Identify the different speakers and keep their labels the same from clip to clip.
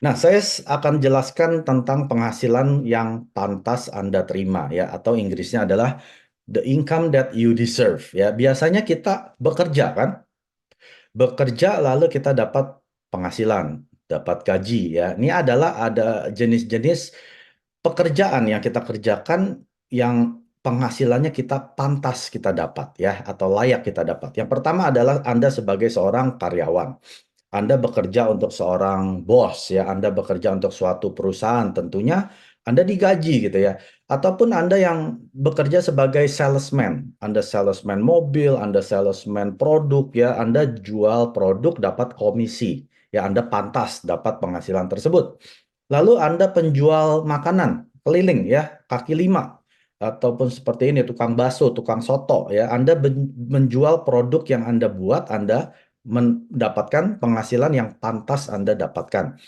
Speaker 1: Nah, saya akan jelaskan tentang penghasilan yang pantas Anda terima ya, atau Inggrisnya adalah the income that you deserve ya. Biasanya kita bekerja kan? Bekerja lalu kita dapat penghasilan, dapat gaji ya. Ini adalah ada jenis-jenis pekerjaan yang kita kerjakan yang penghasilannya kita pantas kita dapat ya, atau layak kita dapat. Yang pertama adalah Anda sebagai seorang karyawan. Anda bekerja untuk seorang bos ya, Anda bekerja untuk suatu perusahaan, tentunya Anda digaji gitu ya. Ataupun Anda yang bekerja sebagai salesman, Anda salesman mobil, Anda salesman produk ya, Anda jual produk dapat komisi. Ya, Anda pantas dapat penghasilan tersebut. Lalu Anda penjual makanan keliling ya, kaki lima ataupun seperti ini tukang bakso, tukang soto ya. Anda menjual produk yang Anda buat, Anda mendapatkan penghasilan yang pantas Anda dapatkan.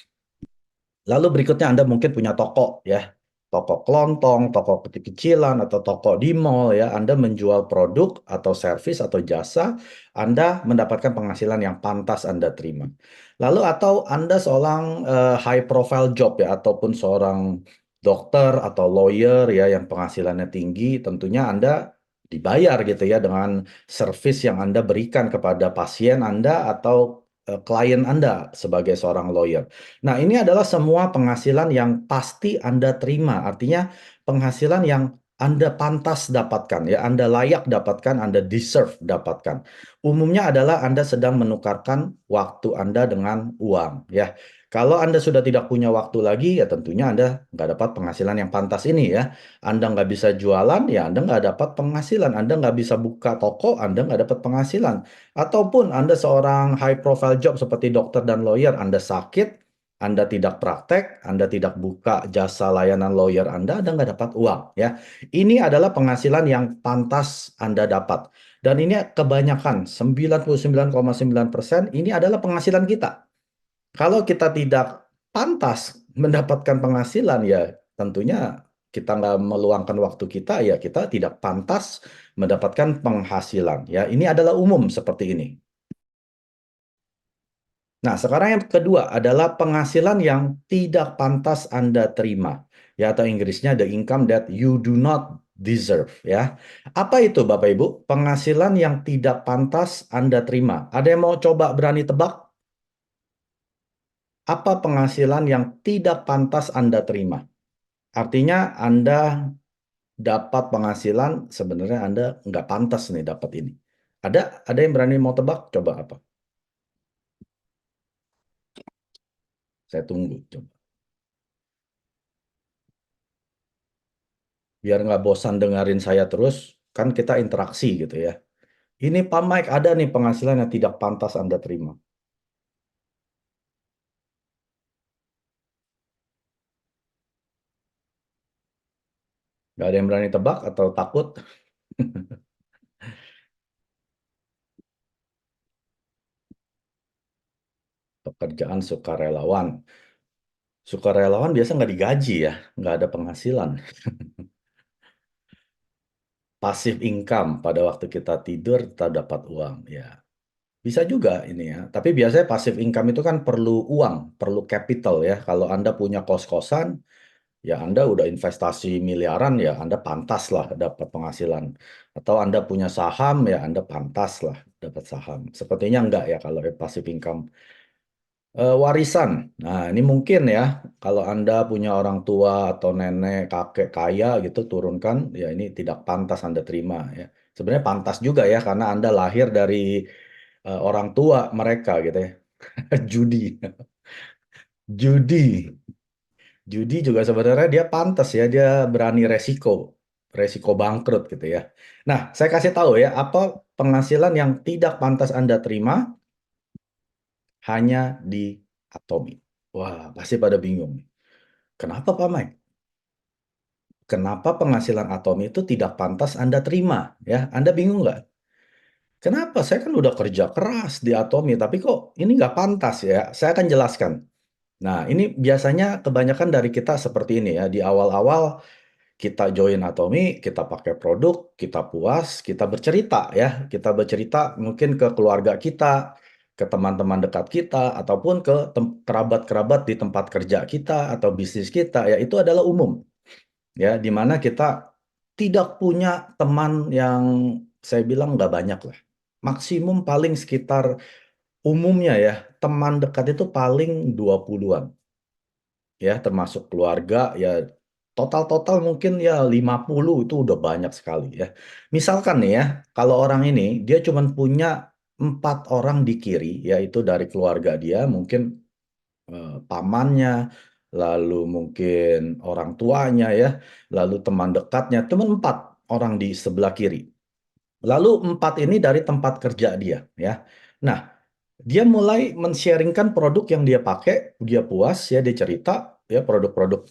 Speaker 1: Lalu berikutnya Anda mungkin punya toko ya. Toko kelontong, toko kecil-kecilan, atau toko di mall ya. Anda menjual produk atau servis atau jasa, Anda mendapatkan penghasilan yang pantas Anda terima. Lalu atau Anda seorang high profile job ya, ataupun seorang dokter atau lawyer ya yang penghasilannya tinggi, tentunya Anda dibayar gitu ya dengan servis yang Anda berikan kepada pasien Anda atau klien Anda sebagai seorang lawyer. Nah, ini adalah semua penghasilan yang pasti Anda terima. Artinya penghasilan yang Anda pantas dapatkan, ya, Anda layak dapatkan, Anda deserve dapatkan. Umumnya adalah Anda sedang menukarkan waktu Anda dengan uang, ya. Kalau Anda sudah tidak punya waktu lagi, ya tentunya Anda nggak dapat penghasilan yang pantas ini, ya. Anda nggak bisa jualan, ya Anda nggak dapat penghasilan. Anda nggak bisa buka toko, Anda nggak dapat penghasilan. Ataupun Anda seorang high profile job seperti dokter dan lawyer, Anda sakit, anda tidak praktek, Anda tidak buka jasa layanan lawyer Anda nggak dapat uang ya. Ini adalah penghasilan yang pantas Anda dapat. Dan ini kebanyakan 99,9% ini adalah penghasilan kita. Kalau kita tidak pantas mendapatkan penghasilan ya tentunya kita nggak meluangkan waktu kita ya kita tidak pantas mendapatkan penghasilan ya. Ini adalah umum seperti ini. Nah, sekarang yang kedua adalah penghasilan yang tidak pantas Anda terima. Ya, atau Inggrisnya the income that you do not deserve. Ya, apa itu Bapak Ibu? Penghasilan yang tidak pantas Anda terima. Ada yang mau coba berani tebak? Apa penghasilan yang tidak pantas Anda terima? Artinya Anda dapat penghasilan sebenarnya Anda nggak pantas nih dapat ini. Ada yang berani mau tebak? Coba apa? Saya tunggu. Coba. Biar nggak bosan dengerin saya terus, kan kita interaksi gitu ya. Ini Pak Mike ada nih penghasilan yang tidak pantas Anda terima. Nggak ada yang berani tebak atau takut? Pekerjaan sukarelawan. Sukarelawan biasa nggak digaji ya, nggak ada penghasilan. Passive income pada waktu kita tidur kita dapat uang ya. Bisa juga ini ya. Tapi biasanya passive income itu kan perlu uang, perlu capital ya. Kalau Anda punya kos-kosan, ya Anda udah investasi miliaran ya Anda pantas lah dapat penghasilan. Atau Anda punya saham ya Anda pantas lah dapat saham. Sepertinya enggak ya kalau passive income. Warisan. Nah, ini mungkin ya kalau Anda punya orang tua atau nenek, kakek kaya gitu turunkan, ya ini tidak pantas Anda terima ya. Sebenarnya pantas juga ya karena Anda lahir dari orang tua mereka gitu ya. Judi. Judi. Judi juga sebenarnya dia pantas ya, dia berani resiko, resiko bangkrut gitu ya. Nah, saya kasih tahu ya, apa penghasilan yang tidak pantas Anda terima hanya di Atomi. Wah, pasti pada bingung. Kenapa Pak Mike? Kenapa penghasilan Atomi itu tidak pantas Anda terima? Ya, Anda bingung nggak? Kenapa? Saya kan udah kerja keras di Atomi, tapi kok ini nggak pantas ya? Saya akan jelaskan. Nah, ini biasanya kebanyakan dari kita seperti ini ya. Di awal-awal kita join Atomi, kita pakai produk, kita puas, kita bercerita ya. Kita bercerita mungkin ke keluarga kita, ke teman-teman dekat kita, ataupun ke kerabat-kerabat di tempat kerja kita atau bisnis kita, ya itu adalah umum. Ya, di mana kita tidak punya teman yang saya bilang nggak banyak lah. Maksimum paling sekitar umumnya ya, teman dekat itu paling 20-an. Ya, termasuk keluarga ya total-total mungkin ya 50 itu udah banyak sekali ya. Misalkan nih ya, kalau orang ini dia cuma punya 4 orang di kiri, yaitu dari keluarga dia, mungkin pamannya, lalu mungkin orang tuanya ya, lalu teman dekatnya, cuma 4 orang di sebelah kiri. Lalu 4 ini dari tempat kerja dia ya. Nah, dia mulai men-sharingkan produk yang dia pakai, dia puas ya, dia cerita ya produk-produk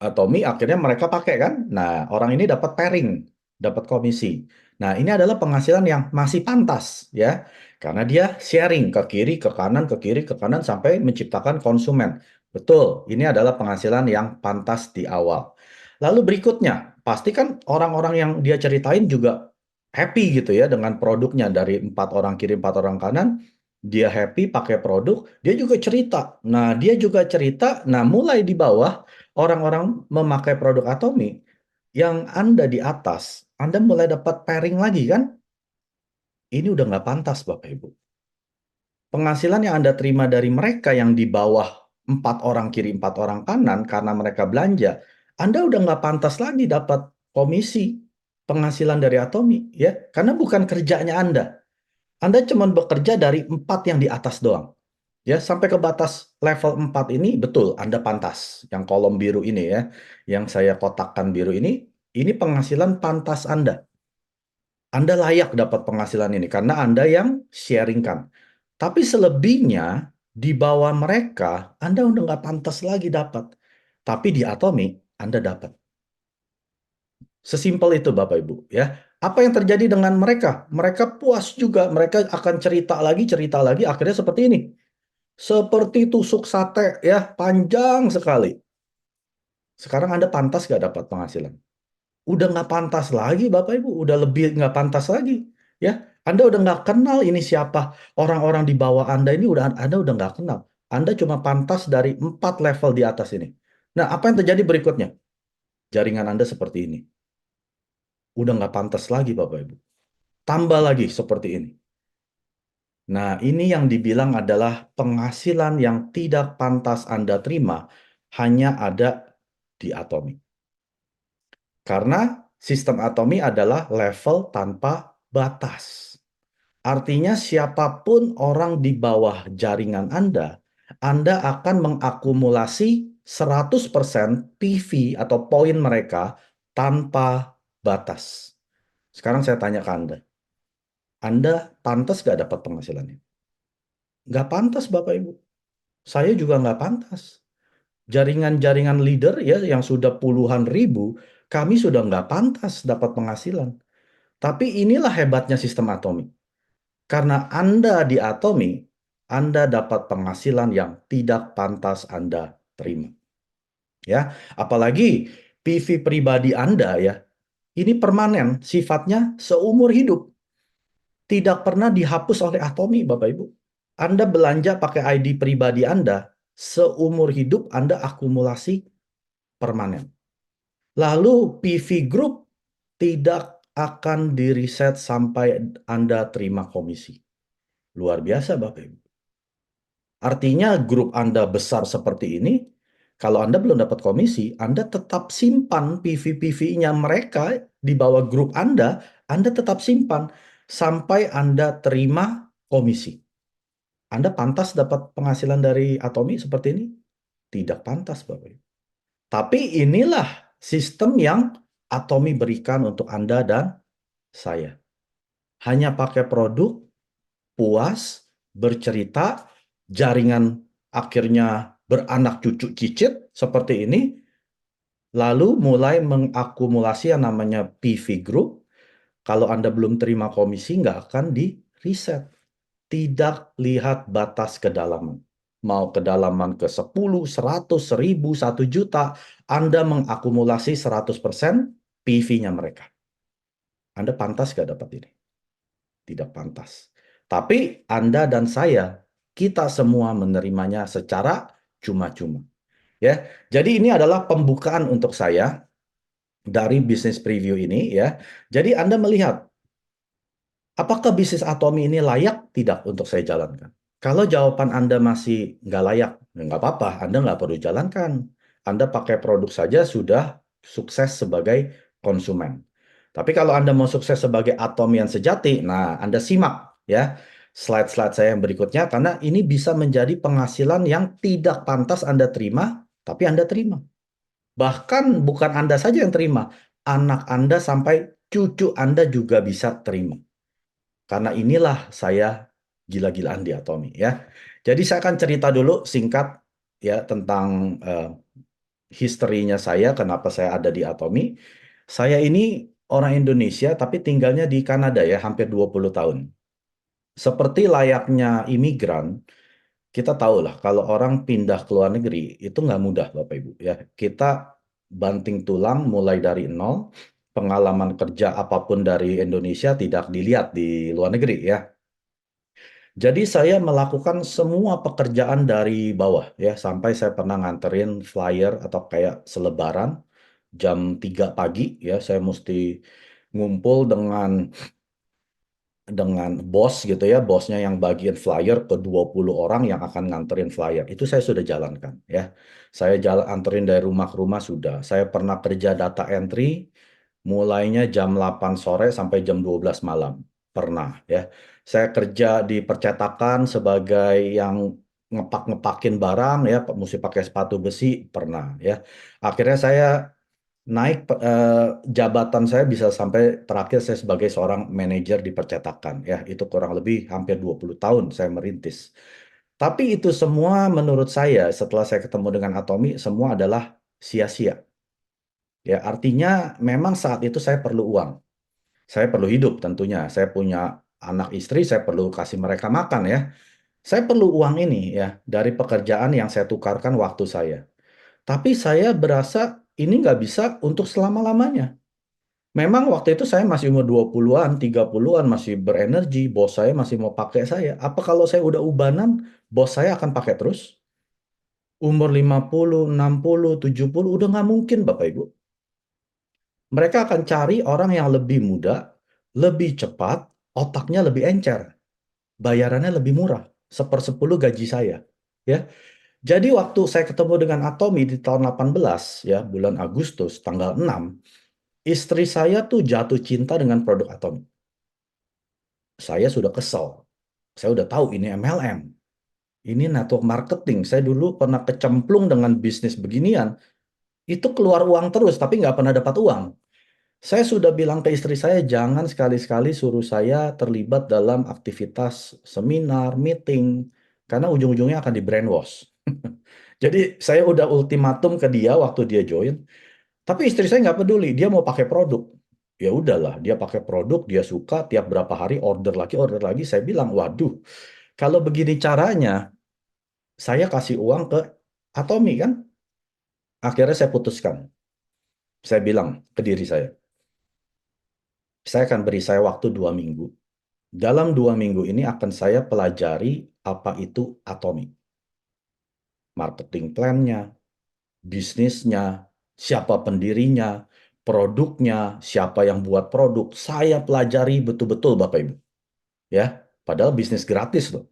Speaker 1: Atomi akhirnya mereka pakai kan. Nah, orang ini dapat pairing, dapat komisi. Nah, ini adalah penghasilan yang masih pantas ya. Karena dia sharing ke kiri, ke kanan, ke kiri, ke kanan sampai menciptakan konsumen. Betul, ini adalah penghasilan yang pantas di awal. Lalu berikutnya, pasti kan orang-orang yang dia ceritain juga happy gitu ya dengan produknya dari 4 orang kiri, 4 orang kanan. Dia happy pakai produk, dia juga cerita. Nah, dia juga cerita, nah mulai di bawah orang-orang memakai produk Atomi, yang Anda di atas, Anda mulai dapat pairing lagi kan? Ini udah nggak pantas Bapak Ibu. Penghasilan yang Anda terima dari mereka yang di bawah 4 orang kiri, 4 orang kanan karena mereka belanja, Anda udah nggak pantas lagi dapat komisi penghasilan dari Atomi ya, karena bukan kerjanya Anda. Anda cuma bekerja dari 4 yang di atas doang. Ya, sampai ke batas level 4 ini betul Anda pantas. Yang kolom biru ini ya, yang saya kotakkan biru ini penghasilan pantas Anda. Anda layak dapat penghasilan ini karena Anda yang sharingkan. Tapi selebihnya di bawah mereka, Anda udah nggak pantas lagi dapat. Tapi di Atomi, Anda dapat. Sesimpel itu Bapak Ibu ya. Apa yang terjadi dengan mereka? Mereka puas juga, mereka akan cerita lagi, akhirnya seperti ini. Seperti tusuk sate ya, panjang sekali. Sekarang Anda pantas nggak dapat penghasilan? Udah nggak pantas lagi Bapak Ibu, udah lebih nggak pantas lagi. Ya, Anda udah nggak kenal ini siapa. Orang-orang di bawah Anda ini Anda udah nggak kenal. Anda cuma pantas dari 4 level di atas ini. Nah, apa yang terjadi berikutnya? Jaringan Anda seperti ini. Udah nggak pantas lagi Bapak Ibu. Tambah lagi seperti ini. Nah, ini yang dibilang adalah penghasilan yang tidak pantas Anda terima hanya ada di Atomi. Karena sistem Atomi adalah level tanpa batas. Artinya siapapun orang di bawah jaringan Anda akan mengakumulasi 100% PV atau poin mereka tanpa batas. Sekarang saya tanya ke Anda pantas gak dapat penghasilannya? Nggak pantas Bapak Ibu. Saya juga nggak pantas. Jaringan-jaringan leader ya yang sudah puluhan ribu, kami sudah nggak pantas dapat penghasilan. Tapi inilah hebatnya sistem Atomi. Karena Anda di Atomi, Anda dapat penghasilan yang tidak pantas Anda terima. Ya, apalagi PV pribadi Anda ya, ini permanen, sifatnya seumur hidup. Tidak pernah dihapus oleh Atomi, Bapak Ibu. Anda belanja pakai ID pribadi Anda, seumur hidup Anda akumulasi permanen. Lalu PV Group tidak akan diriset sampai Anda terima komisi. Luar biasa Bapak Ibu. Artinya grup Anda besar seperti ini, kalau Anda belum dapat komisi, Anda tetap simpan PV-PV-nya mereka di bawah grup Anda tetap simpan sampai Anda terima komisi. Anda pantas dapat penghasilan dari Atomi seperti ini? Tidak pantas, Bapak Ibu. Tapi inilah sistem yang Atomi berikan untuk Anda dan saya. Hanya pakai produk, puas, bercerita, jaringan akhirnya beranak cucu cicit seperti ini, lalu mulai mengakumulasi yang namanya PV Group. Kalau Anda belum terima komisi, nggak akan di reset. Tidak lihat batas kedalaman. Mau kedalaman ke 10, 100, 1000, 1 juta, Anda mengakumulasi 100% PV-nya mereka. Anda pantas nggak dapat ini? Tidak pantas. Tapi Anda dan saya, kita semua menerimanya secara cuma-cuma. Ya, jadi ini adalah pembukaan untuk saya dari bisnis preview ini ya. Jadi Anda melihat apakah bisnis Atomi ini layak tidak untuk saya jalankan? Kalau jawaban Anda masih nggak layak, ya nggak apa-apa, Anda nggak perlu jalankan. Anda pakai produk saja sudah sukses sebagai konsumen. Tapi kalau Anda mau sukses sebagai Atomi yang sejati, nah Anda simak ya slide-slide saya yang berikutnya, karena ini bisa menjadi penghasilan yang tidak pantas Anda terima, tapi Anda terima. Bahkan bukan Anda saja yang terima, anak Anda sampai cucu Anda juga bisa terima. Karena inilah saya gila-gilaan di Atomi ya. Jadi saya akan cerita dulu singkat ya tentang historinya saya, kenapa saya ada di Atomi. Saya ini orang Indonesia tapi tinggalnya di Kanada ya, hampir 20 tahun. Seperti layaknya imigran, kita tahu lah kalau orang pindah ke luar negeri itu nggak mudah Bapak Ibu ya. Kita banting tulang mulai dari nol, pengalaman kerja apapun dari Indonesia tidak dilihat di luar negeri ya. Jadi saya melakukan semua pekerjaan dari bawah ya, sampai saya pernah nganterin flyer atau kayak selebaran jam 3 pagi ya, saya mesti ngumpul dengan bos gitu ya, bosnya yang bagian flyer ke 20 orang yang akan nganterin flyer. Itu saya sudah jalankan ya. Saya jalan anterin dari rumah ke rumah sudah. Saya pernah kerja data entry mulainya jam 8 sore sampai jam 12 malam. Pernah ya. Saya kerja di percetakan sebagai yang ngepak-ngepakin barang ya, mesti pakai sepatu besi, pernah ya. Akhirnya saya naik jabatan saya bisa sampai terakhir saya sebagai seorang manajer di percetakan ya, itu kurang lebih hampir 20 tahun saya merintis. Tapi itu semua menurut saya setelah saya ketemu dengan Atomi semua adalah sia-sia. Ya, artinya memang saat itu saya perlu uang. Saya perlu hidup tentunya. Saya punya anak istri, saya perlu kasih mereka makan ya. Saya perlu uang ini ya dari pekerjaan yang saya tukarkan waktu saya. Tapi saya berasa ini nggak bisa untuk selama-lamanya. Memang waktu itu saya masih umur 20-an, 30-an, masih berenergi, bos saya masih mau pakai saya. Apa kalau saya udah ubanan, bos saya akan pakai terus? Umur 50, 60, 70, udah nggak mungkin Bapak Ibu. Mereka akan cari orang yang lebih muda, lebih cepat, otaknya lebih encer, bayarannya lebih murah, sepersepuluh gaji saya. Ya, jadi waktu saya ketemu dengan Atomi di tahun 18, ya, bulan Agustus, tanggal 6, istri saya tuh jatuh cinta dengan produk Atomi. Saya sudah kesel. Saya udah tahu ini MLM. Ini network marketing. Saya dulu pernah kecemplung dengan bisnis beginian. Itu keluar uang terus, tapi nggak pernah dapat uang. Saya sudah bilang ke istri saya, jangan sekali-sekali suruh saya terlibat dalam aktivitas seminar, meeting. Karena ujung-ujungnya akan di brainwash. Jadi saya udah ultimatum ke dia waktu dia join. Tapi istri saya nggak peduli, dia mau pakai produk. Ya udahlah, dia pakai produk, dia suka, tiap berapa hari order lagi, order lagi. Saya bilang, waduh, kalau begini caranya, saya kasih uang ke Atomi kan? Akhirnya saya putuskan. Saya bilang ke diri saya akan beri saya waktu 2 minggu. Dalam 2 minggu ini akan saya pelajari apa itu Atomi. Marketing plan-nya, bisnisnya, siapa pendirinya, produknya, siapa yang buat produk. Saya pelajari betul-betul Bapak Ibu. Ya, padahal bisnis gratis loh.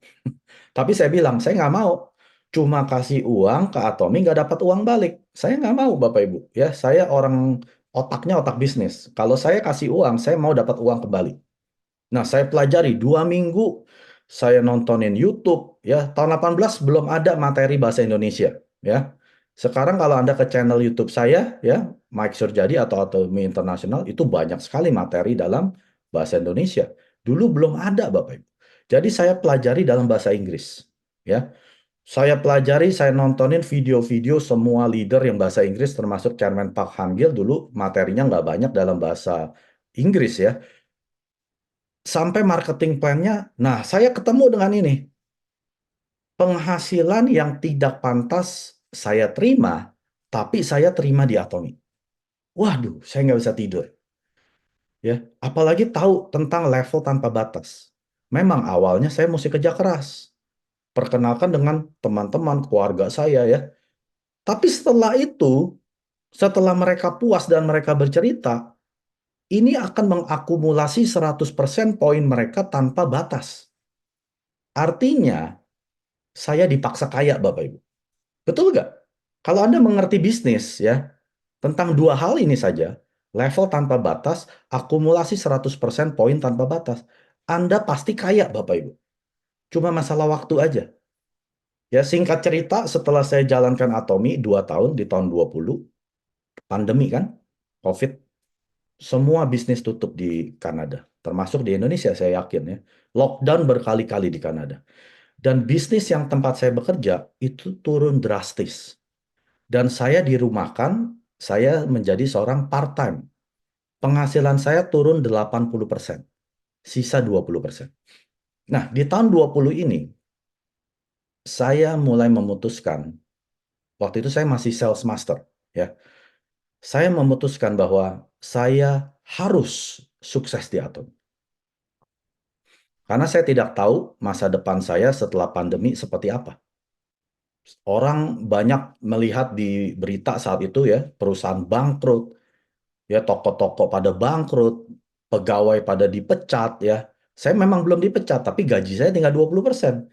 Speaker 1: Tapi saya bilang, saya nggak mau. Cuma kasih uang ke Atomi, nggak dapat uang balik. Saya nggak mau, Bapak Ibu. Ya, saya orang otaknya otak bisnis. Kalau saya kasih uang, saya mau dapat uang kembali. Nah, saya pelajari 2 minggu. Saya nontonin YouTube. Ya, tahun 18 belum ada materi bahasa Indonesia. Ya, sekarang kalau Anda ke channel YouTube saya, ya, Mike Surjadi atau Atomi International, itu banyak sekali materi dalam bahasa Indonesia. Dulu belum ada, Bapak Ibu. Jadi saya pelajari dalam bahasa Inggris. Ya, saya pelajari, saya nontonin video-video semua leader yang bahasa Inggris, termasuk Chairman Park Han-gil dulu materinya nggak banyak dalam bahasa Inggris ya. Sampai marketing plan-nya, nah saya ketemu dengan ini. Penghasilan yang tidak pantas saya terima, tapi saya terima di Atomi. Waduh, saya nggak bisa tidur. Ya, apalagi tahu tentang level tanpa batas. Memang awalnya saya mesti kerja keras, perkenalkan dengan teman-teman, keluarga saya ya. Tapi setelah itu, setelah mereka puas dan mereka bercerita, ini akan mengakumulasi 100% poin mereka tanpa batas. Artinya, saya dipaksa kaya, Bapak Ibu. Betul nggak? Kalau Anda mengerti bisnis ya, tentang dua hal ini saja, level tanpa batas, akumulasi 100% poin tanpa batas, Anda pasti kaya, Bapak Ibu. Cuma masalah waktu aja. Ya, singkat cerita, setelah saya jalankan Atomi 2 tahun, di tahun 20, pandemi kan, COVID, semua bisnis tutup di Kanada. Termasuk di Indonesia, saya yakin ya. Lockdown berkali-kali di Kanada. Dan bisnis yang tempat saya bekerja, itu turun drastis. Dan saya dirumahkan, saya menjadi seorang part-time. Penghasilan saya turun 80%, sisa 20%. Nah, di tahun 20 ini, saya mulai memutuskan, waktu itu saya masih sales master, ya. Saya memutuskan bahwa saya harus sukses di Atom. Karena saya tidak tahu masa depan saya setelah pandemi seperti apa. Orang banyak melihat di berita saat itu ya, perusahaan bangkrut, ya toko-toko pada bangkrut, pegawai pada dipecat ya. Saya memang belum dipecat, tapi gaji saya tinggal 20%.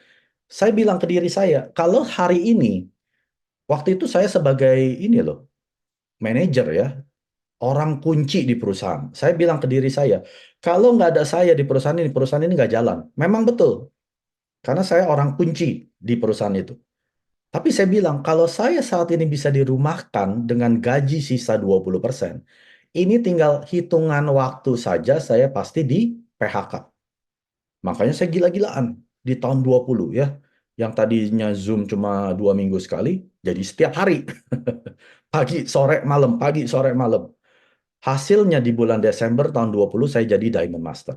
Speaker 1: Saya bilang ke diri saya, kalau hari ini, waktu itu saya sebagai ini loh, manajer ya, orang kunci di perusahaan. Saya bilang ke diri saya, kalau nggak ada saya di perusahaan ini nggak jalan. Memang betul, karena saya orang kunci di perusahaan itu. Tapi saya bilang, kalau saya saat ini bisa dirumahkan dengan gaji sisa 20%, ini tinggal hitungan waktu saja saya pasti di PHK. Makanya saya gila-gilaan di tahun 20 ya. Yang tadinya Zoom cuma 2 minggu sekali, jadi setiap hari. Pagi, sore, malam, pagi, sore, malam. Hasilnya di bulan Desember tahun 20 saya jadi Diamond Master.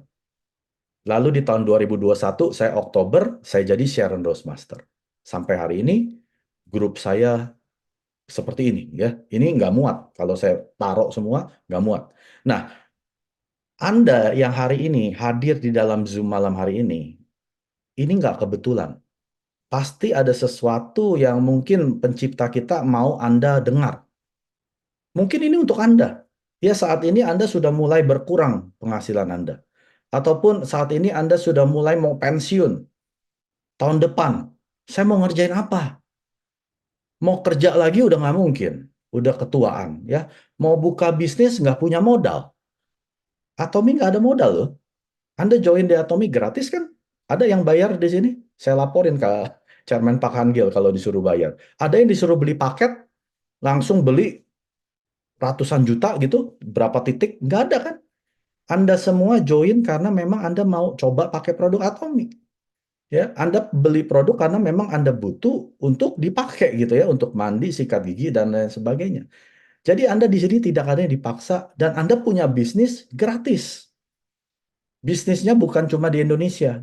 Speaker 1: Lalu di tahun 2021, saya Oktober, saya jadi Sharon Rose Master. Sampai hari ini, grup saya seperti ini ya. Ini nggak muat. Kalau saya taruh semua, nggak muat. Nah, Anda yang hari ini hadir di dalam Zoom malam hari ini nggak kebetulan. Pasti ada sesuatu yang mungkin pencipta kita mau Anda dengar. Mungkin ini untuk Anda. Ya, saat ini Anda sudah mulai berkurang penghasilan Anda. Ataupun saat ini Anda sudah mulai mau pensiun. Tahun depan, saya mau ngerjain apa? Mau kerja lagi udah nggak mungkin. Udah ketuaan. Ya, mau buka bisnis nggak punya modal. Atomi nggak ada modal loh. Anda join di Atomi gratis kan? Ada yang bayar di sini? Saya laporin ke Chairman Pak Hangil kalau disuruh bayar. Ada yang disuruh beli paket, langsung beli ratusan juta gitu, berapa titik? Nggak ada kan? Anda semua join karena memang Anda mau coba pakai produk Atomi. Ya, Anda beli produk karena memang Anda butuh untuk dipakai gitu ya, untuk mandi, sikat gigi, dan lain sebagainya. Jadi Anda di sini tidak ada yang dipaksa dan Anda punya bisnis gratis. Bisnisnya bukan cuma di Indonesia,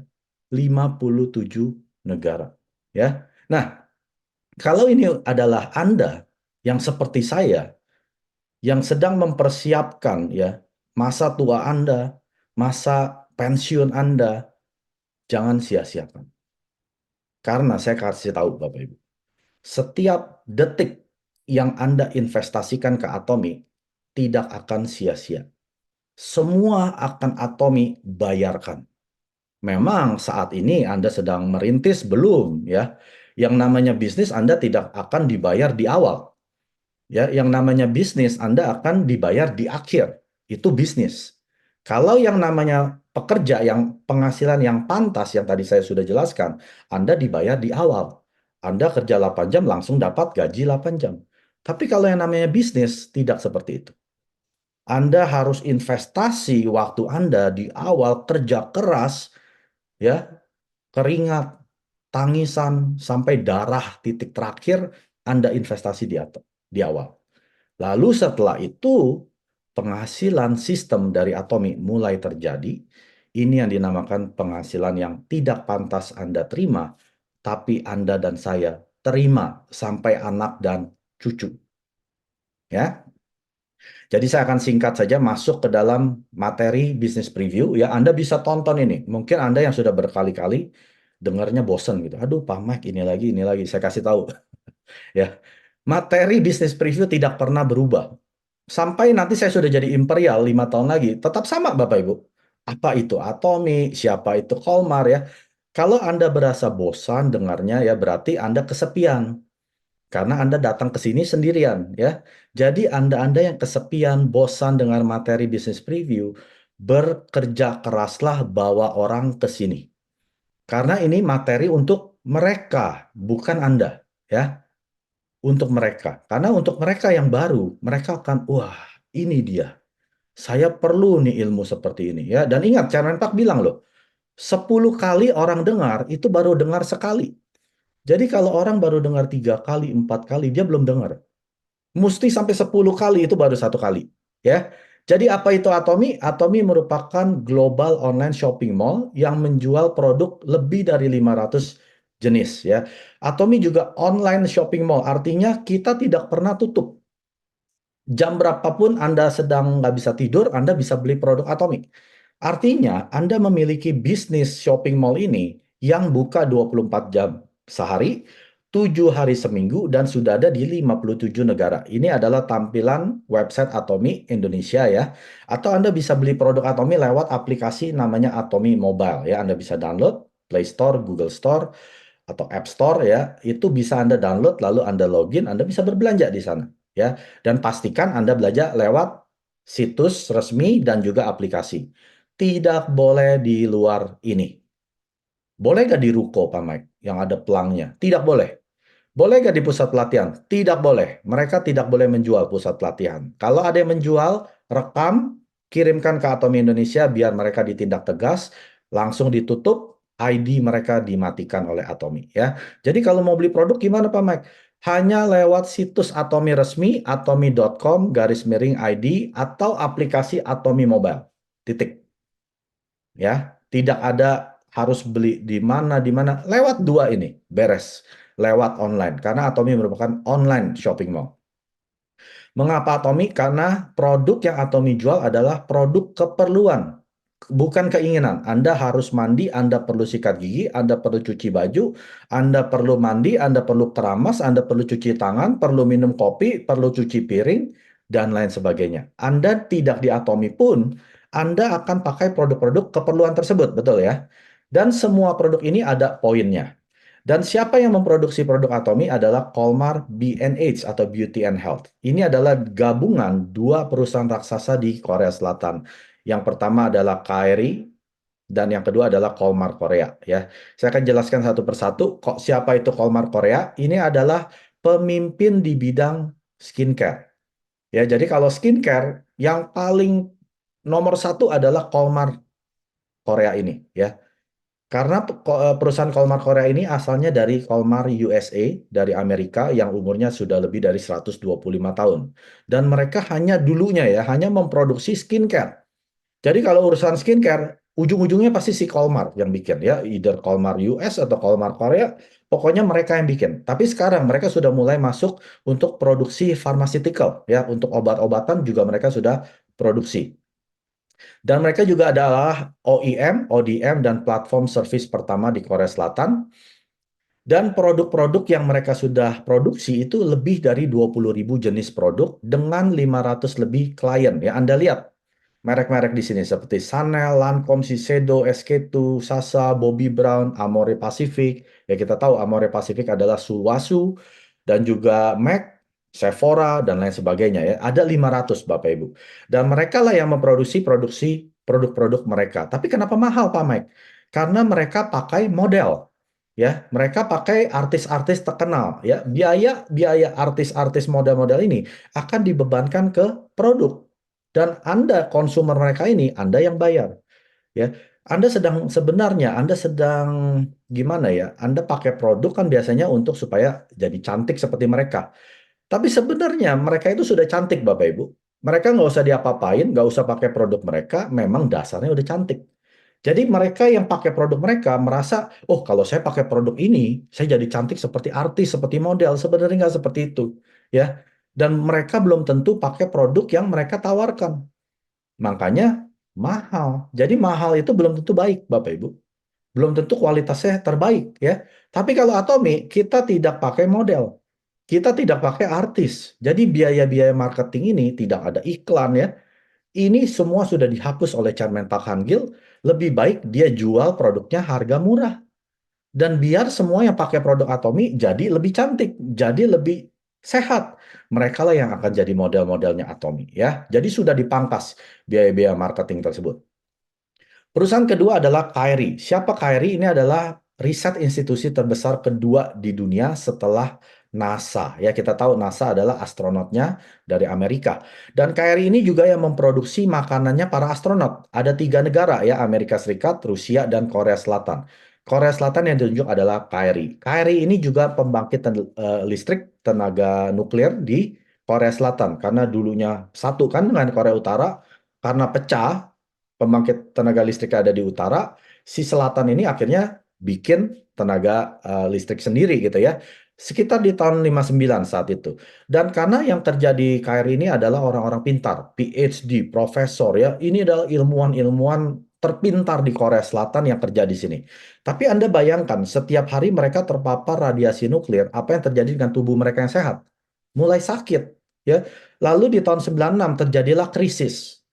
Speaker 1: 57 negara. Ya. Nah, kalau ini adalah Anda yang seperti saya, yang sedang mempersiapkan ya masa tua Anda, masa pensiun Anda, jangan sia-siakan. Karena saya kasih tahu Bapak Ibu, setiap detik yang Anda investasikan ke Atomi tidak akan sia-sia. Semua akan Atomi bayarkan. Memang saat ini Anda sedang merintis belum ya. Yang namanya bisnis Anda tidak akan dibayar di awal. Ya, yang namanya bisnis Anda akan dibayar di akhir. Itu bisnis. Kalau yang namanya pekerja yang penghasilan yang pantas yang tadi saya sudah jelaskan, Anda dibayar di awal. Anda kerja 8 jam langsung dapat gaji 8 jam. Tapi kalau yang namanya bisnis tidak seperti itu. Anda harus investasi waktu Anda di awal kerja keras ya, keringat, tangisan sampai darah titik terakhir Anda investasi di awal. Lalu setelah itu penghasilan sistem dari Atomi mulai terjadi. Ini yang dinamakan penghasilan yang tidak pantas Anda terima, tapi Anda dan saya terima sampai anak dan cucu. Ya. Jadi saya akan singkat saja masuk ke dalam materi bisnis preview ya. Anda bisa tonton ini. Mungkin Anda yang sudah berkali-kali dengarnya bosen gitu. Aduh, Pak Mike ini lagi. Saya kasih tahu ya. Materi bisnis preview tidak pernah berubah. Sampai nanti saya sudah jadi Imperial 5 tahun lagi, tetap sama Bapak Ibu. Apa itu Atomi, siapa itu Kolmar ya. Kalau Anda berasa bosan dengarnya ya berarti Anda kesepian. Karena Anda datang ke sini sendirian ya. Jadi Anda-Anda yang kesepian, bosan dengan materi bisnis preview, bekerja keraslah bawa orang ke sini. Karena ini materi untuk mereka, bukan Anda ya. Untuk mereka. Karena untuk mereka yang baru, mereka akan, wah, ini dia. Saya perlu nih ilmu seperti ini ya. Dan ingat, Chairman Park bilang loh, 10 kali orang dengar itu baru dengar sekali. Jadi kalau orang baru dengar 3 kali, 4 kali, dia belum dengar. Mesti sampai 10 kali itu baru 1 kali. Ya. Jadi apa itu Atomi? Atomi merupakan global online shopping mall yang menjual produk lebih dari 500 jenis. Ya. Atomi juga online shopping mall, artinya kita tidak pernah tutup. Jam berapapun Anda sedang nggak bisa tidur, Anda bisa beli produk Atomi. Artinya, Anda memiliki bisnis shopping mall ini yang buka 24 jam sehari, 7 hari seminggu, dan sudah ada di 57 negara. Ini adalah tampilan website Atomi Indonesia ya. Atau Anda bisa beli produk Atomi lewat aplikasi namanya Atomi Mobile ya. Anda bisa download Play Store, Google Store, atau App Store ya. Itu bisa Anda download, lalu Anda login, Anda bisa berbelanja di sana ya. Dan pastikan Anda belanja lewat situs resmi dan juga aplikasi. Tidak boleh di luar ini. Boleh nggak di ruko, Pak Mike, yang ada pelangnya? Tidak boleh. Boleh nggak di pusat pelatihan? Tidak boleh. Mereka tidak boleh menjual pusat pelatihan. Kalau ada yang menjual, rekam, kirimkan ke Atomi Indonesia biar mereka ditindak tegas, langsung ditutup, ID mereka dimatikan oleh Atomi ya. Jadi kalau mau beli produk gimana Pak Mike? Hanya lewat situs Atomi resmi, atomi.com/ID atau aplikasi Atomi Mobile. Titik. Ya, tidak ada harus beli di mana, lewat dua ini, beres. Lewat online, karena Atomi merupakan online shopping mall. Mengapa Atomi? Karena produk yang Atomi jual adalah produk keperluan, bukan keinginan. Anda harus mandi, Anda perlu sikat gigi, Anda perlu cuci baju, Anda perlu mandi, Anda perlu keramas, Anda perlu cuci tangan, perlu minum kopi, perlu cuci piring, dan lain sebagainya. Anda tidak di Atomi pun, Anda akan pakai produk-produk keperluan tersebut, betul ya? Dan semua produk ini ada poinnya. Dan siapa yang memproduksi produk Atomi adalah Colmar B&H atau Beauty and Health. Ini adalah gabungan dua perusahaan raksasa di Korea Selatan. Yang pertama adalah KRI dan yang kedua adalah Colmar Korea ya. Saya akan jelaskan satu persatu kok siapa itu Colmar Korea. Ini adalah pemimpin di bidang skincare. Ya, jadi kalau skincare yang paling nomor satu adalah Colmar Korea ini ya. Karena perusahaan Colmar Korea ini asalnya dari Colmar USA, dari Amerika yang umurnya sudah lebih dari 125 tahun. Dan mereka hanya dulunya ya, hanya memproduksi skincare. Jadi kalau urusan skincare, ujung-ujungnya pasti si Colmar yang bikin ya, either Colmar US atau Colmar Korea, pokoknya mereka yang bikin. Tapi sekarang mereka sudah mulai masuk untuk produksi pharmaceutical ya, untuk obat-obatan juga mereka sudah produksi. Dan mereka juga adalah OEM, ODM, dan platform service pertama di Korea Selatan. Dan produk-produk yang mereka sudah produksi itu lebih dari 20.000 jenis produk dengan 500 lebih klien. Ya, Anda lihat merek-merek di sini seperti Chanel, Lancome, Shiseido, SK2, Sasa, Bobbi Brown, Amore Pacific. Ya kita tahu Amore Pacific adalah Sulwhasoo dan juga MAC, Sephora dan lain sebagainya ya. Ada 500 Bapak Ibu. Dan mereka lah yang memproduksi produk-produk mereka. Tapi kenapa mahal Pak Mike? Karena mereka pakai model. Ya, mereka pakai artis-artis terkenal ya. Biaya artis-artis model-model ini akan dibebankan ke produk. Dan Anda konsumer mereka ini Anda yang bayar ya. Anda sedang gimana ya? Anda pakai produk kan biasanya untuk supaya jadi cantik seperti mereka. Tapi sebenarnya mereka itu sudah cantik Bapak Ibu. Mereka nggak usah diapa-apain, nggak usah pakai produk mereka, memang dasarnya udah cantik. Jadi mereka yang pakai produk mereka merasa, oh kalau saya pakai produk ini, saya jadi cantik seperti artis, seperti model. Sebenarnya nggak seperti itu, ya. Dan mereka belum tentu pakai produk yang mereka tawarkan. Makanya mahal. Jadi mahal itu belum tentu baik, Bapak Ibu. Belum tentu kualitasnya terbaik ya. Tapi kalau Atomi, kita tidak pakai model. Kita tidak pakai artis. Jadi biaya-biaya marketing ini tidak ada iklan ya. Ini semua sudah dihapus oleh Chairman Park Han-gil. Lebih baik dia jual produknya harga murah. Dan biar semua yang pakai produk Atomi jadi lebih cantik, jadi lebih sehat. Mereka lah yang akan jadi model-modelnya Atomi ya. Jadi sudah dipangkas biaya-biaya marketing tersebut. Perusahaan kedua adalah Kyrie. Siapa Kyrie? Ini adalah riset institusi terbesar kedua di dunia setelah NASA. Ya, kita tahu NASA adalah astronotnya dari Amerika. Dan Kyrie ini juga yang memproduksi makanannya para astronot. Ada 3 negara ya, Amerika Serikat, Rusia, dan Korea Selatan. Korea Selatan yang ditunjuk adalah Kyrie. Kyrie ini juga pembangkit listrik tenaga nuklir di Korea Selatan. Karena dulunya satu kan dengan Korea Utara, karena pecah, pembangkit tenaga listrik ada di utara, si selatan ini akhirnya bikin tenaga listrik sendiri gitu ya. Sekitar di tahun 59 saat itu. Dan karena yang terjadi KRI ini adalah orang-orang pintar, PhD, profesor ya. Ini adalah ilmuwan-ilmuwan terpintar di Korea Selatan yang kerja di sini. Tapi Anda bayangkan, setiap hari mereka terpapar radiasi nuklir, apa yang terjadi dengan tubuh mereka yang sehat? Mulai sakit ya. Lalu di tahun 96 terjadilah krisis.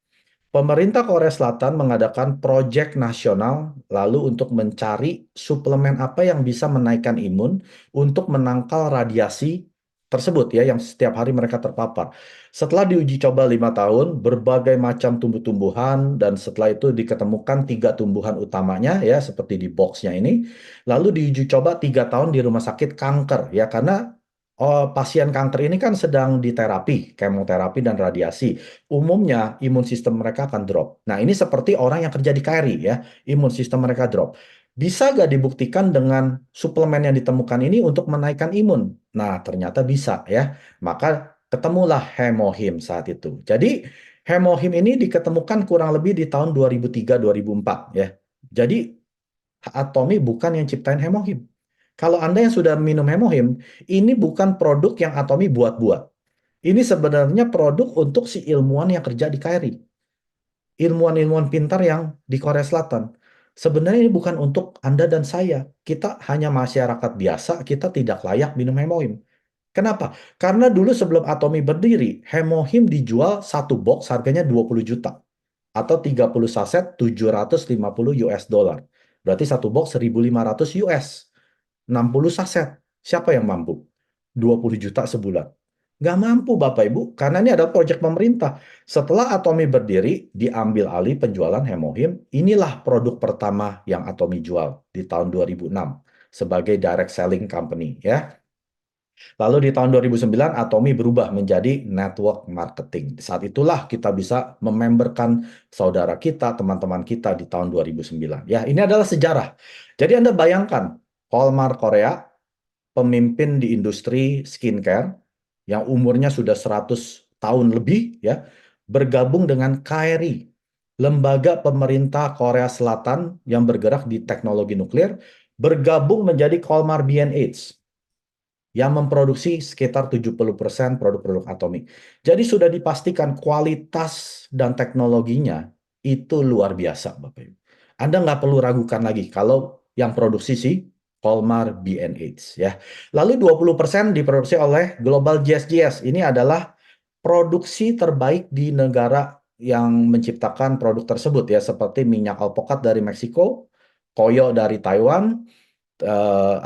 Speaker 1: Pemerintah Korea Selatan mengadakan proyek nasional lalu untuk mencari suplemen apa yang bisa menaikkan imun untuk menangkal radiasi tersebut ya yang setiap hari mereka terpapar. Setelah diuji coba 5 tahun, berbagai macam tumbuh-tumbuhan dan setelah itu diketemukan 3 tumbuhan utamanya ya seperti di boxnya ini. Lalu diuji coba 3 tahun di rumah sakit kanker ya karena pasien kanker ini kan sedang diterapi, kemoterapi dan radiasi. Umumnya imun sistem mereka akan drop. Nah, ini seperti orang yang kerja di KRI ya, imun sistem mereka drop. Bisa gak dibuktikan dengan suplemen yang ditemukan ini untuk menaikkan imun? Nah, ternyata bisa ya. Maka ketemulah hemohim saat itu. Jadi, hemohim ini diketemukan kurang lebih di tahun 2003-2004 ya. Jadi, Atomi bukan yang ciptain hemohim. Kalau Anda yang sudah minum hemohim, ini bukan produk yang Atomi buat-buat. Ini sebenarnya produk untuk si ilmuwan yang kerja di KRI. Ilmuwan-ilmuwan pintar yang di Korea Selatan. Sebenarnya ini bukan untuk Anda dan saya. Kita hanya masyarakat biasa, kita tidak layak minum hemohim. Kenapa? Karena dulu sebelum Atomi berdiri, hemohim dijual satu box harganya 20 juta. Atau 30 saset 750 US dollar. Berarti satu box 1.500 US. 60 saset. Siapa yang mampu? 20 juta sebulan. Nggak mampu Bapak Ibu, karena ini adalah proyek pemerintah. Setelah Atomi berdiri, diambil alih penjualan hemohim, inilah produk pertama yang Atomi jual di tahun 2006 sebagai direct selling company ya. Lalu di tahun 2009 Atomi berubah menjadi network marketing. Saat itulah kita bisa mememberkan saudara kita, teman-teman kita di tahun 2009. Ya, ini adalah sejarah. Jadi Anda bayangkan, Walmart Korea, pemimpin di industri skincare yang umurnya sudah 100 tahun lebih ya, bergabung dengan KRI, lembaga pemerintah Korea Selatan yang bergerak di teknologi nuklir, bergabung menjadi Colmar B&H yang memproduksi sekitar 70% produk-produk Atomi. Jadi sudah dipastikan kualitas dan teknologinya itu luar biasa, Bapak Ibu. Anda nggak perlu ragukan lagi kalau yang produksi si Colmar B&H ya. Lalu 20% diproduksi oleh Global GSGS. Ini adalah produksi terbaik di negara yang menciptakan produk tersebut ya, seperti minyak alpukat dari Meksiko, koyo dari Taiwan,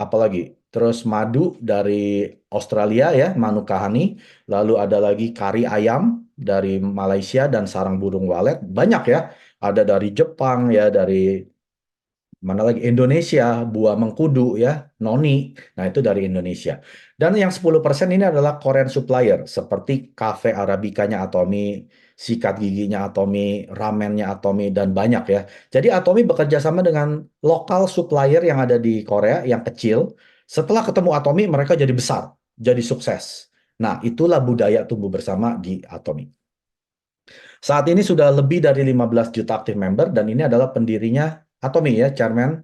Speaker 1: apalagi terus madu dari Australia ya, Manuka Honey, lalu ada lagi kari ayam dari Malaysia dan sarang burung walet, banyak ya, ada dari Jepang ya, dari mana lagi Indonesia, buah mengkudu ya, noni. Nah, itu dari Indonesia. Dan yang 10% ini adalah Korean supplier seperti cafe Arabicanya Atomi, sikat giginya Atomi, ramennya Atomi dan banyak ya. Jadi Atomi bekerja sama dengan lokal supplier yang ada di Korea yang kecil. Setelah ketemu Atomi mereka jadi besar, jadi sukses. Nah, itulah budaya tumbuh bersama di Atomi. Saat ini sudah lebih dari 15 juta aktif member dan ini adalah pendirinya Atomi ya, Chairman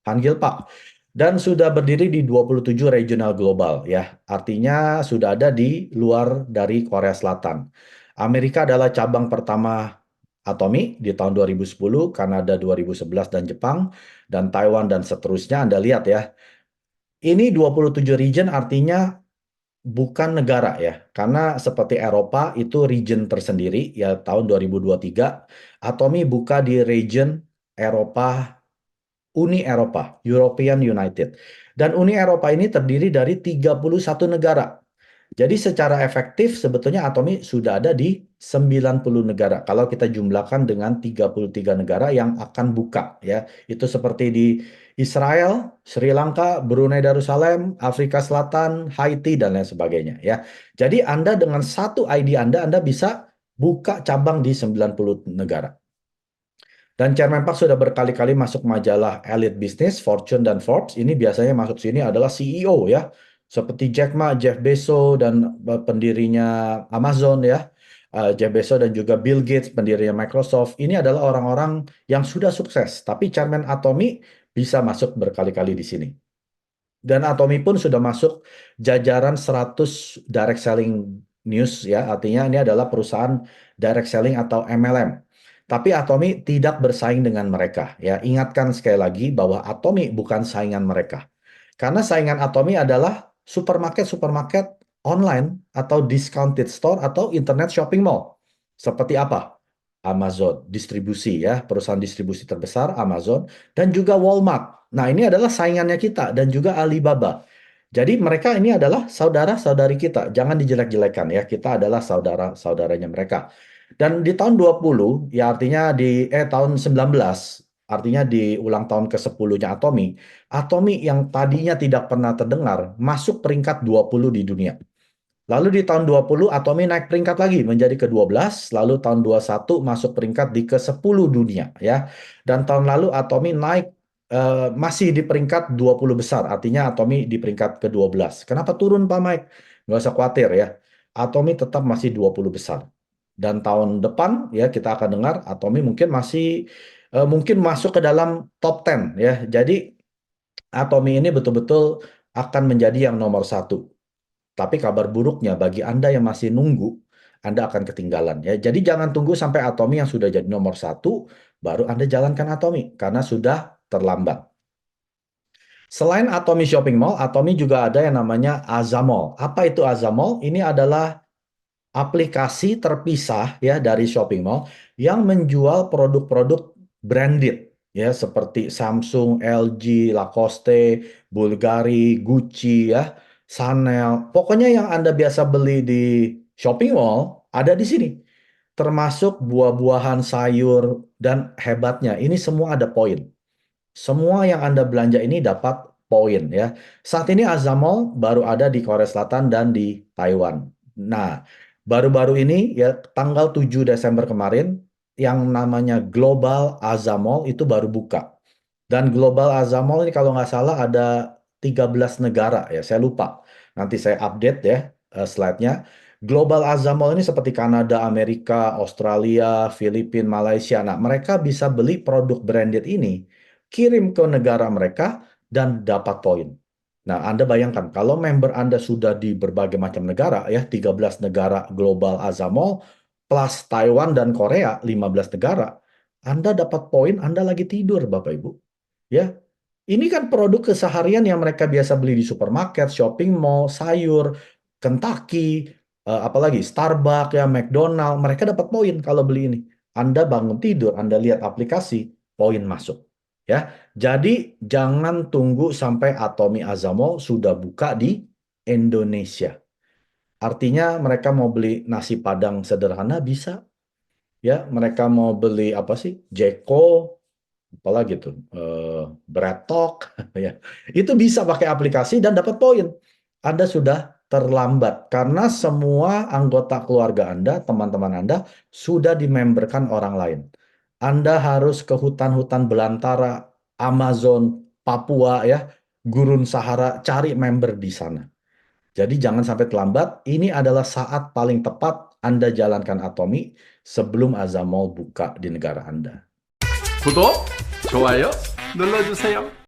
Speaker 1: Han Gil Pak. dan sudah berdiri di 27 regional global ya. Artinya sudah ada di luar dari Korea Selatan. Amerika adalah cabang pertama Atomi di tahun 2010, Kanada 2011 dan Jepang dan Taiwan dan seterusnya. Anda lihat ya. Ini 27 region artinya bukan negara ya. Karena seperti Eropa itu region tersendiri ya tahun 2023 Atomi buka di region Eropa, Uni Eropa, European United. Dan Uni Eropa ini terdiri dari 31 negara. Jadi secara efektif sebetulnya Atomi sudah ada di 90 negara. Kalau kita jumlahkan dengan 33 negara yang akan buka ya. Itu seperti di Israel, Sri Lanka, Brunei Darussalam, Afrika Selatan, Haiti dan lain sebagainya ya. Jadi Anda dengan satu ID Anda bisa buka cabang di 90 negara. Dan Chairman Park sudah berkali-kali masuk majalah Elite Business, Fortune, dan Forbes. Ini biasanya masuk sini adalah CEO ya. Seperti Jack Ma, Jeff Bezos, dan pendirinya Amazon ya. Jeff Bezos dan juga Bill Gates, pendirinya Microsoft. Ini adalah orang-orang yang sudah sukses. Tapi Chairman Atomy bisa masuk berkali-kali di sini. Dan Atomy pun sudah masuk jajaran 100 direct selling news ya. Artinya ini adalah perusahaan direct selling atau MLM. Tapi Atomy tidak bersaing dengan mereka ya. Ingatkan sekali lagi bahwa Atomy bukan saingan mereka. Karena saingan Atomy adalah supermarket-supermarket online atau discounted store atau internet shopping mall. Seperti apa? Amazon, distribusi ya, perusahaan distribusi terbesar Amazon dan juga Walmart. Nah, ini adalah saingannya kita dan juga Alibaba. Jadi mereka ini adalah saudara-saudari kita. Jangan dijelek-jelekan ya. Kita adalah saudara-saudaranya mereka. Dan di tahun 20, ya artinya di tahun 19, artinya di ulang tahun ke-10-nya Atomy, Atomy yang tadinya tidak pernah terdengar masuk peringkat 20 di dunia. Lalu di tahun 20 Atomy naik peringkat lagi menjadi ke-12, lalu tahun 21 masuk peringkat di ke-10 dunia ya. Dan tahun lalu Atomy naik masih di peringkat 20 besar, artinya Atomy di peringkat ke-12. Kenapa turun Pak Mike? Nggak usah khawatir ya. Atomy tetap masih 20 besar. Dan tahun depan ya kita akan dengar Atomy mungkin masih mungkin masuk ke dalam top 10 ya. Jadi Atomy ini betul-betul akan menjadi yang nomor satu. Tapi kabar buruknya bagi Anda yang masih nunggu, Anda akan ketinggalan ya. Jadi jangan tunggu sampai Atomy yang sudah jadi nomor satu, baru Anda jalankan Atomy, karena sudah terlambat. Selain Atomy Shopping Mall, Atomy juga ada yang namanya Azamall. Apa itu Azamall? Ini adalah aplikasi terpisah ya dari shopping mall yang menjual produk-produk branded ya seperti Samsung, LG, Lacoste, Bulgari, Gucci ya, Chanel. Pokoknya yang Anda biasa beli di shopping mall ada di sini. Termasuk buah-buahan, sayur dan hebatnya ini semua ada poin. Semua yang Anda belanja ini dapat poin ya. Saat ini Azamall baru ada di Korea Selatan dan di Taiwan. Nah, baru-baru ini ya tanggal 7 Desember kemarin yang namanya Global Azamall itu baru buka. Dan Global Azamall ini kalau nggak salah ada 13 negara ya, saya lupa. Nanti saya update ya slide-nya. Global Azamall ini seperti Kanada, Amerika, Australia, Filipina, Malaysia. Nah, mereka bisa beli produk branded ini kirim ke negara mereka, dan dapat poin. Nah, Anda bayangkan, kalau member Anda sudah di berbagai macam negara, ya 13 negara Global Azamol, plus Taiwan dan Korea, 15 negara, Anda dapat poin, Anda lagi tidur, Bapak Ibu. Ya, ini kan produk keseharian yang mereka biasa beli di supermarket, shopping mall, sayur, Kentucky, apalagi Starbucks, ya, McDonald, mereka dapat poin kalau beli ini. Anda bangun tidur, Anda lihat aplikasi, poin masuk. Ya, jadi jangan tunggu sampai Atomy Azamol sudah buka di Indonesia. Artinya mereka mau beli nasi Padang sederhana bisa, ya. Mereka mau beli apa sih? Jeko, apalagi tuh, Bretok, ya. Itu bisa pakai aplikasi dan dapat poin. Anda sudah terlambat karena semua anggota keluarga Anda, teman-teman Anda sudah dimemberkan orang lain. Anda harus ke hutan-hutan belantara, Amazon, Papua ya, Gurun Sahara, cari member di sana. Jadi jangan sampai terlambat, ini adalah saat paling tepat Anda jalankan Atomy sebelum Azamol buka di negara Anda.
Speaker 2: 구독, 좋아요 눌러주세요.